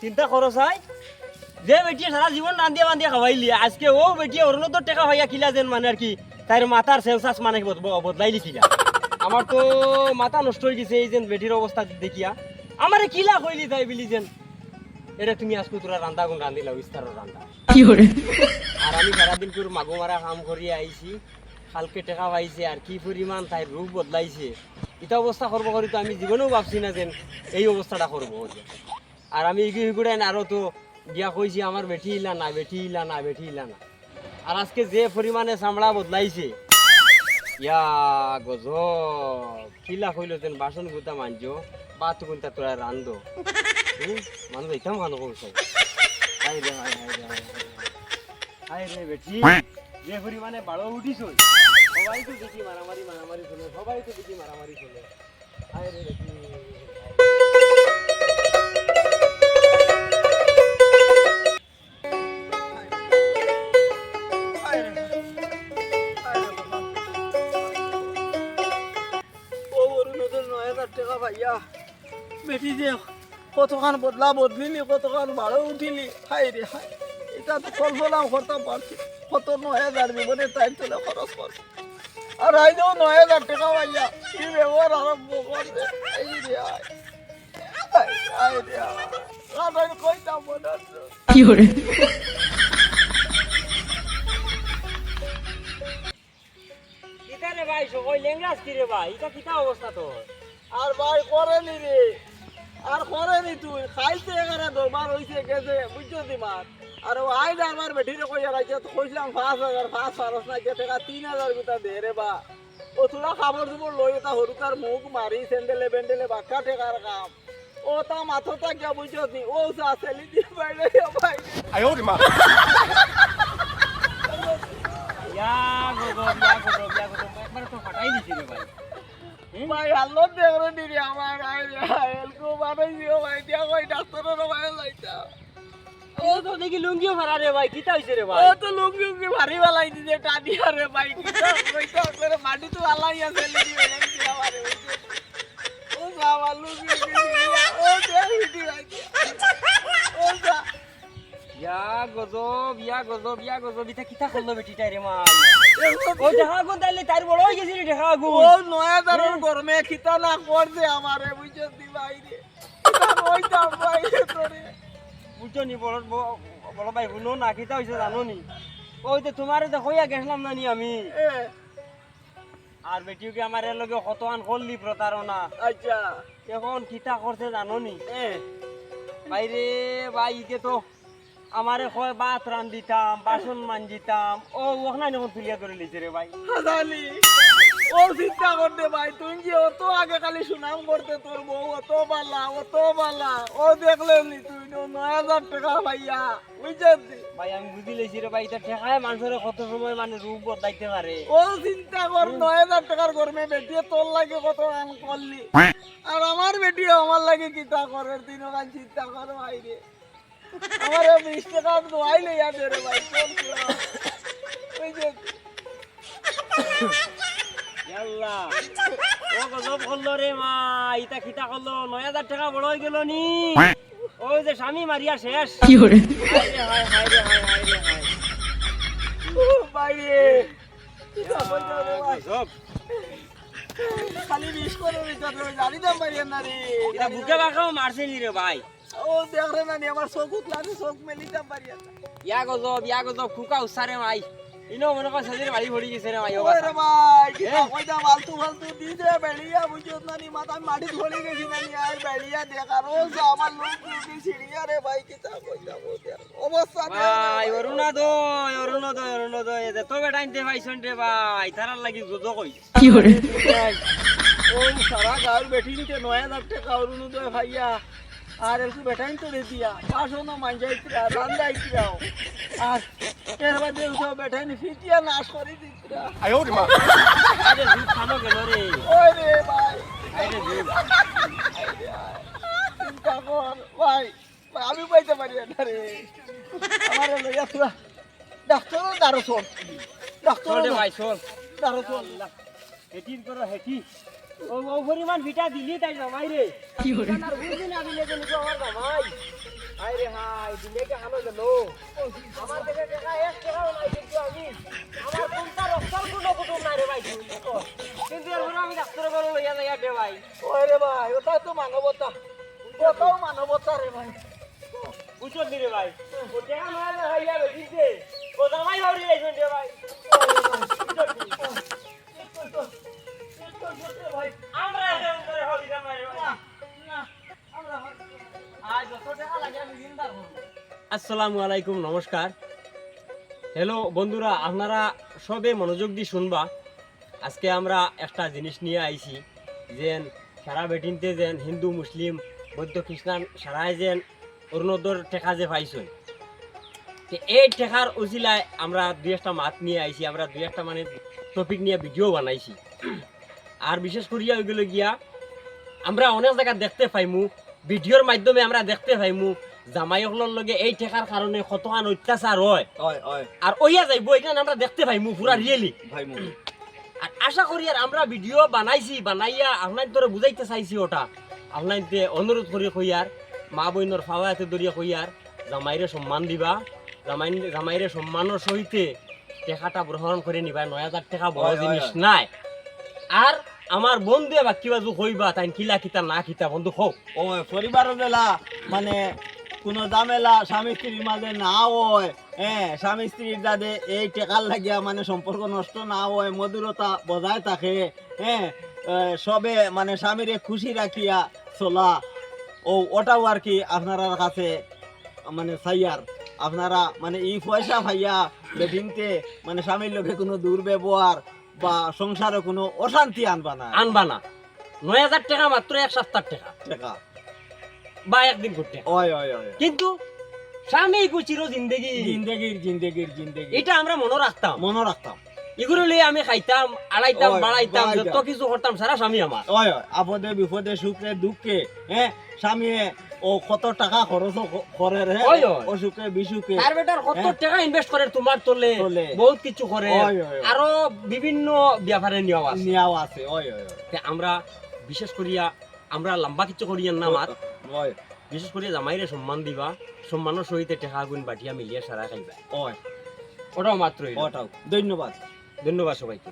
চিন্তা করো চাই যে বেটিয়ে সারা জীবন রান্ধিয়া বান্ধিয়া খাওয়াইলি আজকে ও বেটিয়ে ওর তো টাকা হইয়া কিলা যেন মানে আর কি তার মাথার সেন্সাস মানে বদলাইলি কিলা আমার তো মাথা নষ্ট হয়ে গেছে এই যে বেটির অবস্থা দেখিয়া আমারে কিলা কইলি তাই বিলি যেন এটা তুমি আজকে তোরা রান্ধা গুণ রান্ধিলা ইস্তারও রান্ধা আর আমি সারাদিন করে মাগো মারা কাম করিয়া আইছি কালকে টাকা পাইছে আর কি পরিমাণ তাই রূপ বদলাইছে এটা অবস্থা করবো করি তো আমি জীবনেও ভাবছি না যেন এই অবস্থাটা করবো আর আমি এগুড়ে আরো তো গিয়া কইছি আমার বেটি ইলা না বেটি ইলা না বেটি ইলা না আর আজকে যে পরিমাণে চামড়া বদলাইছে ইয়া গজব কিলা কইলো যেন বাসন গুতা মানজো বাত গুনতা তোরা রান্ধো মানুষ এইটাও মানুষ কইছে হাই রে হাই হাই রে হাই রে বেটি যে পরিমাণে বাড়ো উঠিছ সবাই তো দেখি মারামারি মারামারি চলে সবাই তো দেখি মারামারি চলে হাই রে বেটি বেটি যে কতখান বদলা বদলিলি কতখান ভালো উঠিলি হাই রে হাই এটা তো কল্পনাও করতাম পারছি কত 9,000 জীবনে টাইম চলে খরচ করছে আর আইলেও 9,000 টাকা ভাইয়া কি ব্যবহার আরম্ভ করছে এই রে হাই হাই রে হাই কইতাম মনে কি করে কিতা রে ভাই সকল লেংরাজ কি রে ভাই এটা কিতা অবস্থা তোর আর ভাই করেনি রে আর করেনি তুই খাইছে এখানে দরবার হইছে গেছে বুঝছো দিমার আর ও আইলে আমার বেটিরে কইয়া রাখছে তো কইলাম 5,000 5 পারস না যে টাকা 3,000 গুতা দে রে বা ও তোরা খাবার দুপুর লই তা হরুকার মুখ মারি স্যান্ডেলে বেন্ডেলে বাক্কা টেকার কাম ও তা মাথাটা গিয়া বুঝছো নি ও যা সেলি দি বাইরে ভাই আয়ো রে মা ইয়া গো একবার তো ফাটাই দিছি রে ভাই ভাই আল্লাহ দেখরে দিদি আমার এলকো বানাইছিও ভাই দিয়া কই ডাক্তারের ভাই লাইতা ও তো দেখি লুঙ্গিও ফারা রে ভাই কিতা হইছে রে ভাই ও তো লুঙ্গি উঙ্গি ভারী বালাই দিছে টাডিয়া রে ভাই কিতা কইতা করে মাটি তো আলাই আছে লিদি হইছে আমারে ও সাবা লুঙ্গি ও দেখি রাখি ও যা ইয়া গজব ইতা কিতা করলো বেটিটাই রে মাই ও দেখা গুন তাইলে তার বড় হই গেছিলি দেখা গুন ও 9,000 গরমে খিতা না করছে আমারে বুঝছ দি ভাই রে কিতা কইতা ভাই তোরে বুঝছো নি বড় ভাই শুনো না কিতা হইছে জানো নি ওই তো তোমারে দেখইয়া গেছলাম না নি আমি আর বেটিওকে আমার এর লগে কতখান করলি প্রতারণা আচ্ছা এখন কিতা করছে জানো নি বাইরে ভাই ইকে তো আমারে কয় ভাত রান্ধিতাম বাসন মানজিতাম ও ওখানে যখন তুলিয়া ধরে লিছে রে ভাই হাজালি ও চিন্তা করতে ভাই তুই যে অত আগে খালি সুনাম করতে তোর বউ অত বালা ও দেখলেন নি তুই 9,000 টাকা ভাইয়া বুঝছি ভাই আমি বুঝি লেছি রে ভাই এটা ঠেকায় মানুষের কত সময় মানে রূপ বদলাইতে পারে ও চিন্তা কর 9,000 টাকার গরমে বেটিয়ে তোর লাগে কত কাম করলি আর আমার বেটিয়ে আমার লাগে কিতা করে তিনও কান চিন্তা কর ভাই রে আমার 20 টাকা দোয়াই লইয়া দে রে ভাই কোন বুঝছি আল্লাহ ও গজব করলো রে মা ইটা খিতা করলো 9,000 টাকা বড় হয়ে গেল নি ওই যে স্বামী মারিয়া শেষ কি করে হায় ভাই রে কিতা কইতা রে ভাই গজব খালি 20 করে বিচার জানি দাম ভাই না রে এটা বুকে বাখাও মারছে নি রে ভাই ও দেখ রে না আমার চোখ উঠলানি চোখ মেলিতাম পারি না ইয়া গজব খুকা উসারে মাই ইনো মনে কর সাজির বাড়ি ভরি গেছে রে ভাই ও ওরে ভাই কিতা কইতা ফালতু দি দে বেলিয়া বুঝছ না নি মাথা মাটি ধরে গেছি না নি আর বেলিয়া দেখার ও আমার লোক কি সিড়িয়া রে ভাই কিতা কইতা বলতে অবস্থা ভাই অরুণা দো এতে তো বেটা আনতে পাইছন রে ভাই তারার লাগি গজব কই কি করে ও সারা গাঁর বেটি নিতে 9,000 টাকা অরুণ দো ভাইয়া আর একটু বেটাইন তো দে দিয়া বাসনও মাঞ্জাইতরা রান্দাইতরাও আর এর বাদে সব বেটাইনি ফিটিয়া নাশ করে দিতরা আয়ো রে মা আরে দুধ খানো গেল রে ওই রে ভাই আরে দুধ চিন্তা কর ভাই আমি পাইতে পারি না রে আমার লইয়া তুরা ডাক্তারও দাঁড়ো চল ডাক্তার চল রে ভাই চল দাঁড়ো চল হেটির করো হেটি ও পরিমাণ ভিটা দিলি তাই জামাই রে কি করে আর বুঝি না দিলে তো নিকো আমার জামাই আরে হাই দিনে কি হানো গেল আমার কাছে টাকা 1 টাকাও নাই কিন্তু আমি আমার কোনটা রক্তার কোনো কুটুম নাই রে ভাই কিন্তু এরপর আমি ডাক্তারের ঘরে লইয়া যাই দে ভাই ওই রে ভাই ওটা তো মানবতা ওটাও মানবতা রে ভাই বুঝছো নি রে ভাই ও টাকা নয় না হইয়া বেজিতে ও জামাই বাড়ি আইছেন রে ভাই আমরা এরকম করে হলি জামাই রে ভাই আসসালামু আলাইকুম নমস্কার হ্যালো বন্ধুরা আপনারা সবে মনোযোগ দিয়ে শুনবা আজকে আমরা একটা জিনিস নিয়ে আইছি যেন সারা বেটিনতে যেন হিন্দু মুসলিম বৌদ্ধ খ্রিস্টান সারাই যেন অরুণোদর টেকা যে পাইছেন এই টেকার উচিলায় আমরা দুই একটা মাত নিয়ে আইছি আমরা দুই একটা মানে টপিক নিয়ে ভিডিও বানাইছি আর বিশেষ করিয়া ওইগুলো গিয়া আমরা অনেক জায়গা দেখতে পাইমু ভিডিওর মাধ্যমে আমরা দেখতে পাইমু জামাইসকলের লগে এই টেকার কারণে কতখান অত্যাচার হয় আর ওইয়া যাইব এখানে আমরা দেখতে পাইমু পুরা রিয়েলি আর আশা করি আর আমরা ভিডিও বানাইছি বানাইয়া আপনার ধরে বুঝাইতে চাইছি ওটা আপনার অনুরোধ করি কইয়ার মা বইনের ফাওয়াতে দরিয়া কইয়ার জামাইরে সম্মান দিবা জামাইরে সম্মানের সহিতে টেকাটা গ্রহণ করে নিবা ৯,০০০ টাকা বড় জিনিস নাই আর আমার বন্ধু বা কিবা যু কইবা তাই কিলা কিতা না কিতা বন্ধু হোক ও পরিবারের বেলা মানে কোনো ঝামেলা স্বামী স্ত্রীর মাঝে না হয় হ্যাঁ স্বামী স্ত্রীর যাতে এই টেকার লাগিয়া মানে সম্পর্ক নষ্ট না হয় মধুরতা বজায় থাকে হ্যাঁ সবে মানে স্বামীরে খুশি রাখিয়া চলা ওটাও আর কি আপনার কাছে মানে চাইয়ার আপনারা মানে এই পয়সা ভাইয়া বেটিংতে মানে স্বামীর লোকে কোনো দুর্ব্যবহার বা সংসারে কোনো অশান্তি আনবা না ৯,০০০ টাকা মাত্র ১ সপ্তাহ টাকা বা একদিন করতে ওই কিন্তু স্বামী গুচিরো জিন্দেগি জিন্দেগির এটা আমরা মনে রাখতাম এগুলো লিয়ে আমি খাইতাম আড়াইতাম বাড়াইতাম যত কিছু করতাম সারা স্বামী আমার আপদে বিপদে সুখে দুঃখে হ্যাঁ স্বামী ও কত টাকা খরচ করে রে অসুখে বিসুখে তার বেটার কত টাকা ইনভেস্ট করে তোমার তোলে বহুত কিছু করে আরো বিভিন্ন ব্যাপারে নিয়াও আছে আমরা বিশেষ করিয়া আমরা লম্বা কিছু করিয়া না মাত বিশেষ করে জামাইরে সম্মান দিবা সম্মানের সহিত টাকা গুণ বাটিয়া মিলিয়া সারা খাইবা ওটাও মাত্র ধন্যবাদ সবাইকে।